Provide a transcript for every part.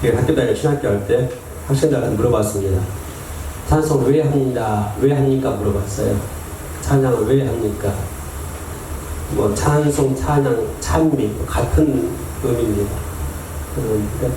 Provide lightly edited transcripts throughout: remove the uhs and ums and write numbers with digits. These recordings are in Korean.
학교 다니고 신학교 할 때 학생들한테 물어봤습니다. 찬송 왜 합니다. 왜 합니까? 물어봤어요. 찬양을 왜 합니까? 뭐 찬송, 찬양, 찬미 같은 의미입니다. 그런데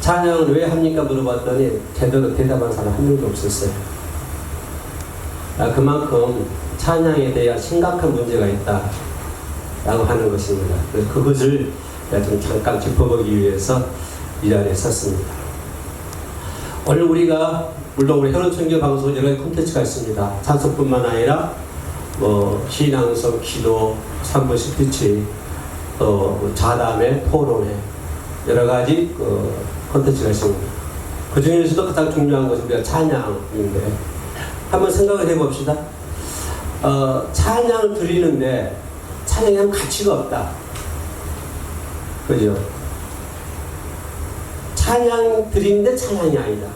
찬양을 왜 합니까? 물어봤더니 제대로 대답한 사람 한 명도 없었어요. 그만큼 찬양에 대한 심각한 문제가 있다 라고 하는 것입니다. 그래서 그것을 좀 잠깐 짚어보기 위해서 이 자리에 섰습니다. 오늘 우리가 물론 우리 현원천교 방송 여러 가지 콘텐츠가 있습니다. 찬송뿐만 아니라 뭐 신앙성, 기도, 산부 스피치, 또 자담회, 토론회 여러 가지 콘텐츠가 있습니다. 그 중에서도 가장 중요한 것은 우리가 찬양인데 한번 생각을 해봅시다. 찬양을 드리는데 찬양에 하면 가치가 없다. 그죠? 찬양 드리는데 찬양이 아니다.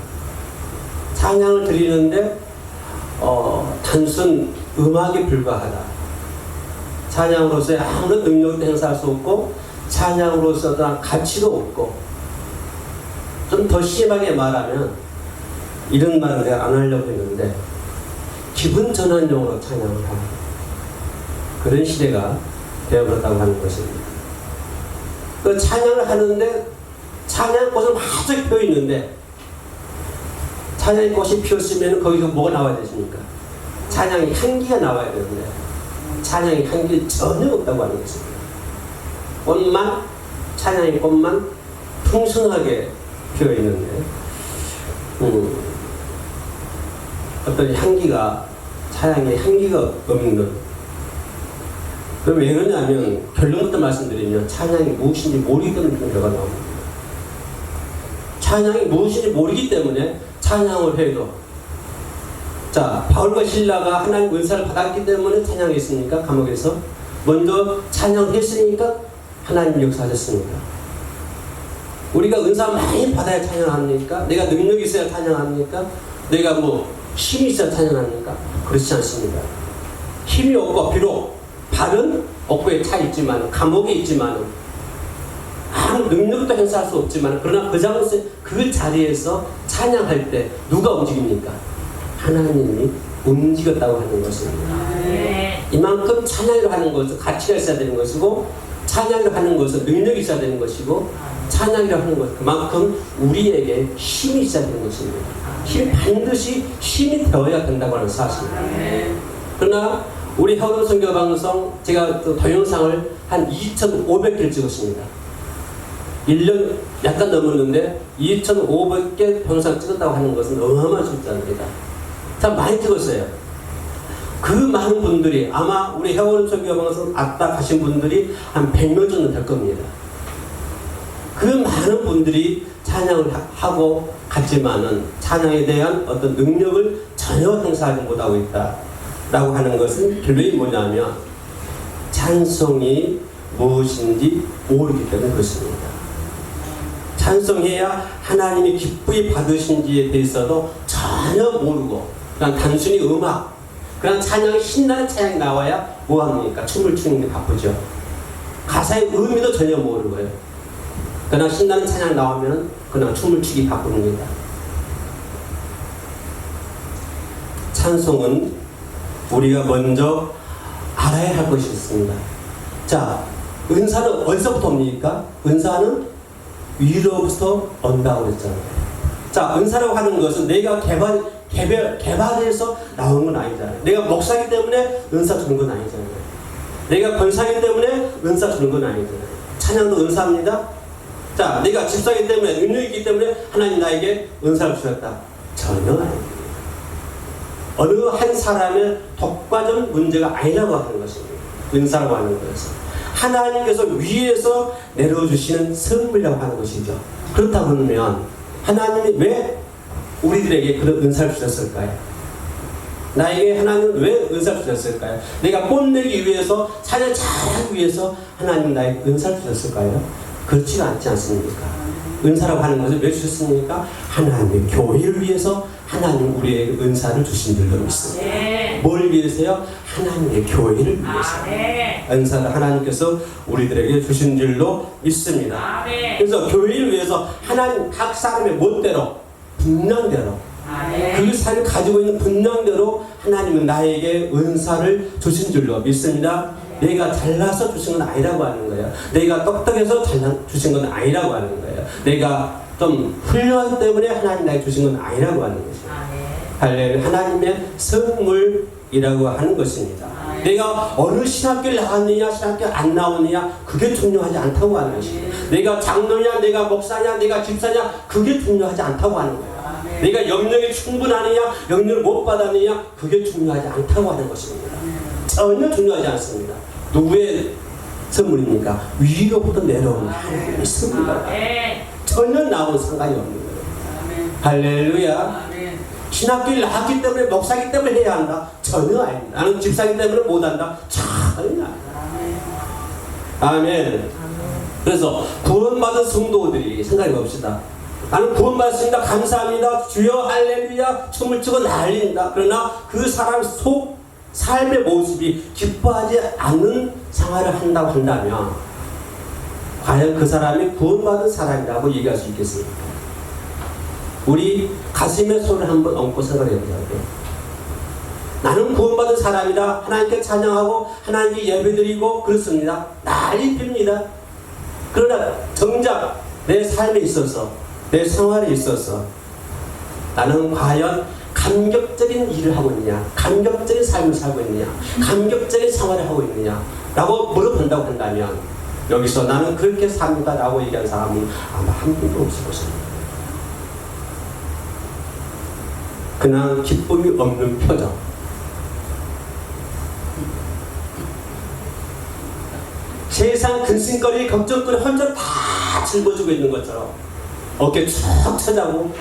찬양을 드리는데 단순 음악에 불과하다. 찬양으로서의 아무런 능력도 행사할 수 없고 찬양으로서 도 가치도 없고 좀 더 심하게 말하면 이런 말을 내가 안 하려고 했는데 기분 전환용으로 찬양을 하는 그런 시대가 되어버렸다고 하는 것입니다. 그 찬양을 하는데 찬양 꽃은 마저 피어 있는데 찬양의 꽃이 피었으면 거기서 뭐가 나와야 되십니까? 찬양의 향기가 나와야 되는데 찬양의 향기 전혀 없다고 하는 것입니다. 꽃만 찬양의 꽃만 풍성하게 피어 있는데 어떤 향기가 찬양의 향기가 없는. 그럼 왜 그러냐면 결론부터 말씀드리면 찬양이 무엇인지 모르기 때문에 그런 결과가 나옵니다. 찬양이 무엇인지 모르기 때문에 찬양을 해도 자 바울과 실라가 하나님 은사를 받았기 때문에 찬양했습니까? 감옥에서 먼저 찬양했으니까 하나님 역사하셨습니다. 우리가 은사 많이 받아야 찬양합니까? 내가 능력이 있어야 찬양합니까? 내가 뭐 힘이 있어야 찬양합니까? 그렇지 않습니다. 힘이 없고 비록 발은 억구에 차 있지만 감옥에 있지만 아무 능력도 행사할 수 없지만 그러나 그 자리에서 찬양할 때 누가 움직입니까? 하나님이 움직였다고 하는 것입니다. 이만큼 찬양을 하는 것은 가치가 있어야 되는 것이고 찬양을 하는 것은 능력이 있어야 되는 것이고 찬양이라고 하는 것 그만큼 우리에게 힘이 있어야 되는 것입니다. 반드시 힘이 되어야 된다고 하는 사실입니다. 그러나 우리 현원 선교 방송 제가 동영상을 한 2,500개를 찍었습니다. 1년 약간 넘었는데 2,500개 동영상 찍었다고 하는 것은 어마어마한 숫자입니다. 참 많이 찍었어요. 그 많은 분들이 아마 우리 현원 선교 방송 아까 가신 분들이 한 100명 정도 될 겁니다. 그 많은 분들이 찬양을 하고 갔지만은 찬양에 대한 어떤 능력을 전혀 행사하지 못하고 있다. 라고 하는 것은 결론이 뭐냐면 찬송이 무엇인지 모르기 때문에 그렇습니다. 찬송해야 하나님이 기쁘게 받으신지에 대해서도 전혀 모르고 그냥 단순히 음악 그냥 찬양이 신나는 찬양이 나와야 뭐합니까? 춤을 추는 게 바쁘죠. 가사의 의미도 전혀 모르고요. 그냥 신나는 찬양 나오면 그냥 춤을 추기 바쁩니다. 찬송은 우리가 먼저 알아야 할 것이 있습니다. 자, 은사는 어디서부터 옵니까? 은사는 위로부터 온다고 그랬잖아요. 자, 은사라고 하는 것은 내가 개발해서 나오는 건 아니잖아요. 내가 목사이기 때문에 은사 주는 건 아니잖아요. 내가 권사이기 때문에 은사 주는 건 아니잖아요. 찬양도 은사입니다. 자, 내가 집사이기 때문에 능력이 있기 때문에 하나님 나에게 은사를 주셨다. 전혀 아닙니다. 어느 한 사람의 독과점 문제가 아니라고 하는 것입니다. 은사라고 하는 것은 하나님께서 위에서 내려주시는 선물이라고 하는 것이죠. 그렇다고 하면 하나님이 왜 우리들에게 그런 은사를 주셨을까요? 나에게 하나님은 왜 은사를 주셨을까요? 내가 뽐내기 위해서 사를 잘하기 위해서 하나님 나에게 은사를 주셨을까요? 그렇지가 않지 않습니까? 은사라고 하는 것을 왜 주셨습니까? 하나님의 교회를 위해서 하나님 우리에게 은사를 주신 줄로 믿습니다. 뭘 위해서요? 하나님의 교회를 위해서. 은사를 하나님께서 우리들에게 주신 줄로 믿습니다. 그래서 교회를 위해서 하나님 각 사람의 멋대로, 분량대로, 그 사람이 가지고 있는 분량대로 하나님은 나에게 은사를 주신 줄로 믿습니다. 내가 잘나서 주신 건 아니라고 하는 거예요. 내가 똑똑해서 주신 건 아니라고 하는 거예요. 내가 좀 훌륭하기 때문에 하나님 나에게 주신 건 아니라고 하는 것이죠. 할렐루야. 하나님의 선물이라고 하는 것입니다. 내가 어느 신학교를 나왔느냐, 신학교 안 나오느냐, 그게 중요하지 않다고 하는 것이에요. 내가 장로냐, 내가 목사냐, 내가 집사냐, 그게 중요하지 않다고 하는 거예요. 내가 영역이 충분하느냐, 영역을 못 받았느냐, 그게 중요하지 않다고 하는 것입니다. 전혀 중요하지 않습니다. 누구의 선물입니까? 위로부터 내려오는 하나님의 선물입니다. 전혀 나하고는 상관이 없는 거예요. 할렐루야. 신학교를 나왔기 때문에, 목사기 때문에 해야 한다? 전혀 아닙니다. 나는 집사기 때문에 못한다? 전혀 아닙니다. 아멘. 그래서 구원받은 성도들이 생각해 봅시다. 나는 구원받았습니다. 감사합니다. 주여 할렐루야. 춤을 추고 난린다. 그러나 그 사람 속 삶의 모습이 기뻐하지 않는 생활을 한다고 한다면 과연 그 사람이 구원받은 사람이라고 얘기할 수 있겠습니까? 우리 가슴에 손을 한번 얹고 생각해 보자고요. 나는 구원받은 사람이다. 하나님께 찬양하고 하나님께 예배드리고 그렇습니다. 난리 핍니다. 그러나 정작 내 삶에 있어서, 내 생활에 있어서 나는 과연 감격적인 일을 하고 있느냐, 감격적인 삶을 살고 있느냐, 감격적인 생활을 하고 있느냐 라고 물어본다고 한다면 여기서 나는 그렇게 삽니다 라고 얘기하는 사람은 아마 한 분도 없을 것입니다. 그냥 기쁨이 없는 표정, 세상 근심거리, 걱정거리 혼자 다 짊어지고 있는 것처럼 어깨 쭉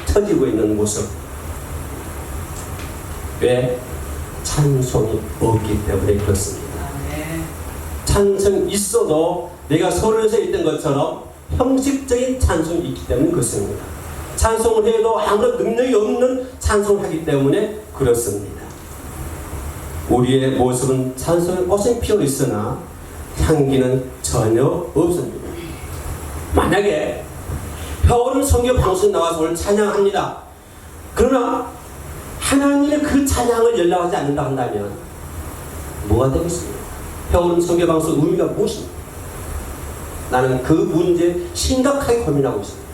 처지고 있는 모습. 왜? 찬송이 없기 때문에 그렇습니다. 찬송이 있어도 내가 서울에서 있던 것처럼 형식적인 찬송이 있기 때문에 그렇습니다. 찬송을 해도 아무런 능력이 없는 찬송을 하기 때문에 그렇습니다. 우리의 모습은 찬송에 꽃은 피어 있으나 향기는 전혀 없습니다. 만약에 표어는 성교 방송에 나와서 오늘 찬양합니다. 그러나 하나님의 그 찬양을 연락하지 않는다 한다면 뭐가 되겠습니까? 표어는 성교 방송 의미가 무엇입니까? 나는 그 문제에 심각하게 고민하고 있습니다.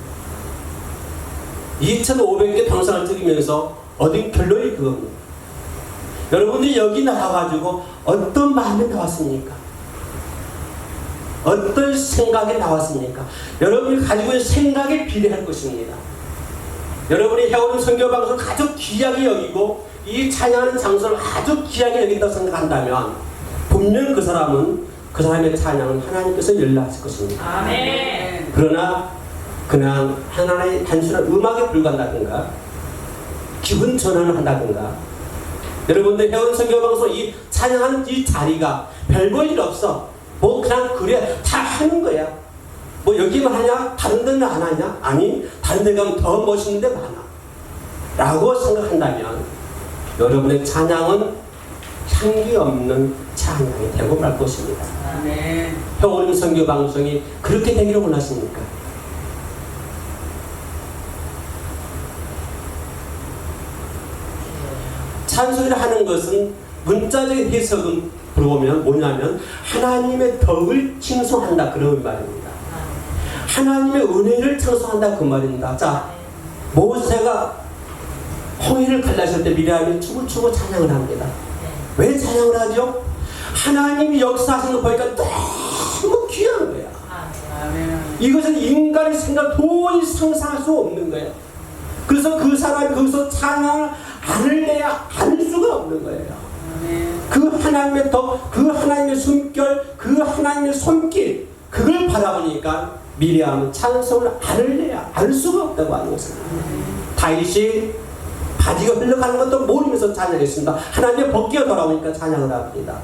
2,500개 방송을 찍으면서 얻은 결론이 그겁니다. 여러분들이 여기 나와가지고 어떤 마음이 나왔습니까? 어떤 생각이 나왔습니까? 여러분이 가지고 있는 생각에 비례할 것입니다. 여러분이 해오는 선교방송을 아주 귀하게 여기고 이 찬양하는 장소를 아주 귀하게 여긴다고 생각한다면 분명 그 사람은 그 사람의 찬양은 하나님께서 연락하실 것입니다. 아멘. 그러나 그냥 하나의 단순한 음악에 불과한다든가 기분 전환을 한다든가 여러분들 해오는 선교방송 이 찬양하는 이 자리가 별볼 일 없어. 뭐 그냥 그래 다 하는 거야. 뭐 여기만 하냐? 다른 데는 안 하냐? 아니 다른 데 가면 더 멋있는 데 많아 라고 생각한다면 여러분의 찬양은 향기 없는 찬양이 되고 말 것입니다. 아멘. 평온 선교 방송이 그렇게 되기를 원하십니까? 찬송을 하는 것은 문자적인 해석은 들어보면 뭐냐면 하나님의 덕을 칭송한다 그런 말입니다. 하나님의 은혜를称颂한다 그 말입니다. 자, 모세가 홍해를 갈라실 때 미리암이 춤을 추고 찬양을 합니다. 왜 찬양을 하죠? 하나님이 역사하신 거 보니까 너무 귀한 거야. 이것은 인간의 생각 도저히 상상할 수 없는 거예요. 그래서 그 사람이 거기서 찬양을 안을래야 안 수가 없는 거예요. 그 하나님의 덕, 그 하나님의 숨결, 그 하나님의 손길 그걸 바라보니까 미리암은 찬송을 안을래야 알 수가 없다고 하는 것입니다. 다윗이 바지가 흘러가는 것도 모르면서 찬양했습니다. 하나님의 복귀가 돌아오니까 찬양을 합니다.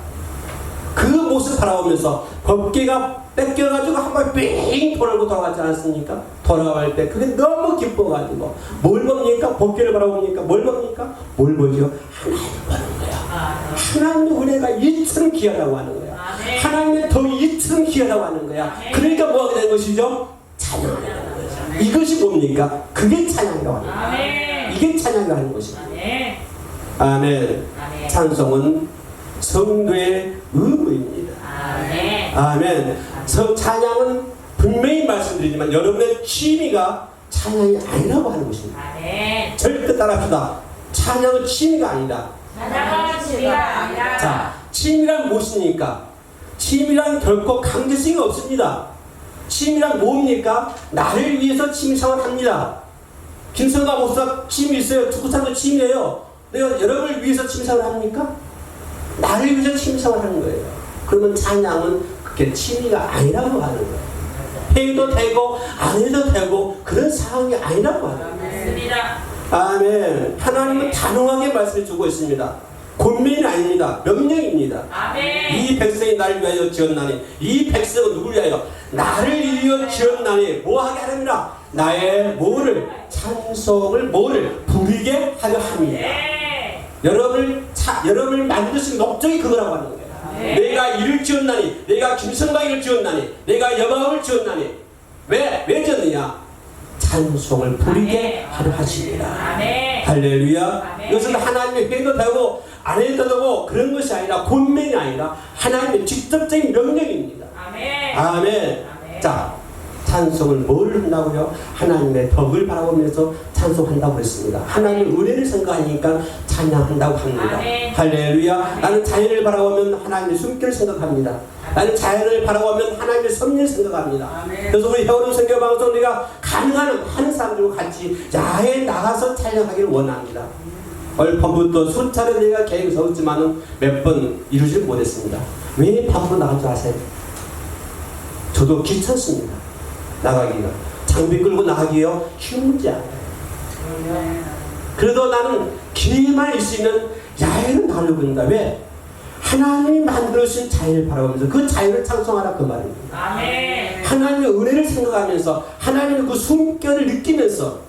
그 모습 바라보면서 법궤가 뺏겨가지고 한 번 삥 돌고 돌아가지 않습니까? 돌아갈 때 그게 너무 기뻐가지고 뭘 봅니까? 법궤를 바라봅니까? 뭘 봅니까? 뭘 보죠? 하나님을 보는 거야. 하나님의 은혜가 이처럼 귀하다고 하는 거야. 하나님의 덕이 이처럼 귀하다고 하는 거야. 그러니까 뭐 하게 된 것이죠? 찬양하는 거죠. 이것이 뭡니까? 그게 찬양이라고 하는 거야. 이게 찬양이라고 하는 것입니다. 아멘. 찬송은 성도의 의무입니다. 아멘. 찬양은 분명히 말씀드리지만 여러분의 취미가 찬양이 아니라고 하는 것입니다. 절대 따라합시다. 찬양은 취미가 아니다. 자, 취미란 무엇입니까? 취미란 결코 강제성이 없습니다. 취미란 뭡니까? 나를 위해서 취미생활 합니다. 김성가 목사 취미 있어요. 축구상도 취미예요. 내가 여러분을 위해서 취미생활 합니까? 나를 위해서 취미생활 하는 거예요. 그러면 찬양은 그게 취미가 아니라고 하는 거예요. 해도 되고 안 해도 되고 그런 상황이 아니라고 하는 거예요. 아멘. 하나님은 단호하게 말씀해 주고 있습니다. 권면이 아닙니다. 명령입니다. 이 백성이 나를 위하여 지었나니 이 백성은 누구를 위하여? 나를 위하여 지었나니 뭐하게 하느니라? 나의 뭐를? 찬송을 뭐를? 부리게 하려 함이라. 여러분을 만드신 목적이 그거라고 하는 거예요. 내가 이를 지었나니, 내가 김성광이를 지었나니, 내가 여방을 지었나니, 왜 지었느냐? 찬송을 부리게 하려 하십니다. 할렐루야. 이것은 하나님의 회도 되고 안 해도 되고 그런 것이 아니라 권면이 아니라 하나님의 직접적인 명령입니다. 아멘. 자, 찬송을 뭘 한다고요? 하나님의 덕을 바라보면서 찬송한다고 했습니다. 하나님의 은혜를 생각하니까 찬양한다고 합니다. 할렐루야. 나는 자연을 바라보면 하나님의 숨결을 생각합니다. 나는 자연을 바라보면 하나님의 섭리를 생각합니다. 그래서 우리 해오는 선교방송 우리가 가능한 많은 사람들과 같이 야외에 나가서 찬양하기를 원합니다. 얼펌부터 수차례 내가 계획을 세웠지만 몇 번 이루지 못했습니다. 왜 밤으로 나갈 줄 아세요? 저도 귀찮습니다. 나가기가. 장비 끌고 나가기요 쉬운 문제 아니에요. 그래도 나는 기회만 있으면 야외를 나가려고 합니다. 왜? 하나님이 만들어주신 자연을 바라보면서 그 자연을 찬송하라 그 말입니다. 하나님의 은혜를 생각하면서 하나님의 그 숨결을 느끼면서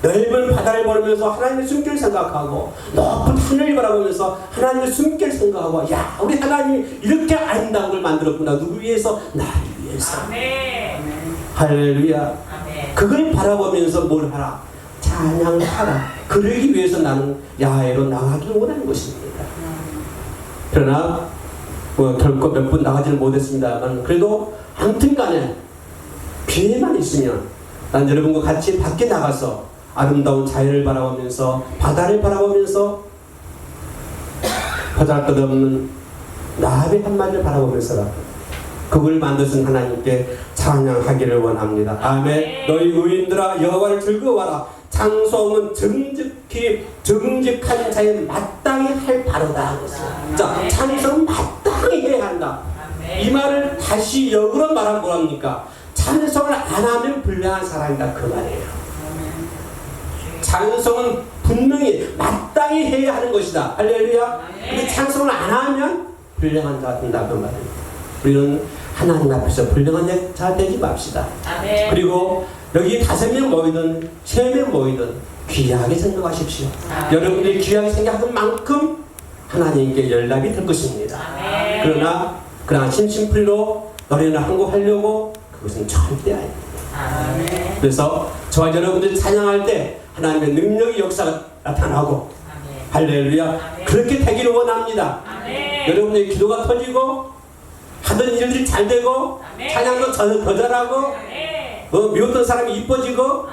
넓은 바다를 보면서 하나님의 숨결을 생각하고 높은 하늘을 바라보면서 하나님의 숨결을 생각하고 야 우리 하나님이 이렇게 아름다운 걸 만들었구나. 누구 위해서? 나를 위해서. 할렐루야. 그걸 바라보면서 뭘 하라? 찬양을 하라. 그러기 위해서 나는 야외로 나가기를 원하는 것입니다. 그러나 결코 몇 번 나가지는 못했습니다만 그래도 아무튼 간에 기회만 있으면 난 여러분과 같이 밖에 나가서 아름다운 자연을 바라보면서 바다를 바라보면서 보잘것없는 나비 한 마리를 바라보면서 그걸 만드신 하나님께 찬양하기를 원합니다. 아멘. 너희 의인들아 여호와를 즐거워하라. 찬송은 정직한 자에 마땅히 할 바로다. 자, 찬송은 마땅히 해야 한다. 이 말을 다시 역으로 말하면 뭐랍니까? 찬송을 안 하면 불량한 사람이다 그 말이에요. 찬송은 분명히 마땅히 해야 하는 것이다. 할렐루야. 근데 찬송을 안 하면 불량한 자가 된다 그 말이에요. 우리는 하나님 앞에서 불량한 자 되지 맙시다. 그리고 여기 5명 모이든 3명 모이든 귀하게 생각하십시오. 여러분들이 귀하게 생각하는 만큼 하나님께 연락이 될 것입니다. 그러나 심심풀이로 노래를 한 곡 하려고 그것은 절대 아닙니다. 그래서 저와 여러분들이 찬양할 때 하나님의 능력의 역사가 나타나고 할렐루야. 그렇게 되기를 원합니다. 여러분의 기도가 터지고 하던 일들이 잘 되고 찬양도 더 잘하고 미웠던 사람이 이뻐지고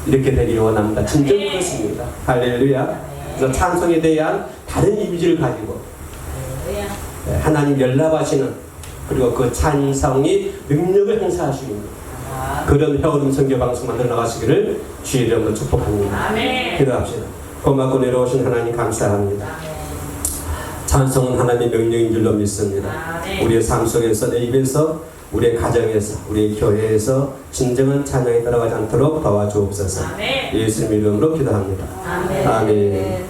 이렇게 되기를 원합니다. 진짜 그렇습니다. 할렐루야. 그래서 찬송에 대한 다른 이미지를 가지고 하나님 연락하시는 그리고 그 찬송이 능력을 행사할 수 있는 그런 회오름 선교방송 만들어 나가시기를 주의 이름으로 축복합니다. 기도합시다. 고맙고 내려오신 하나님 감사합니다. 찬송은 하나님의 명령인 줄로 믿습니다. 우리의 삶 속에서 내 입에서 우리의 가정에서 우리의 교회에서 진정한 찬양이 따라가지 않도록 도와주옵소서. 예수님 이름으로 기도합니다. 아멘.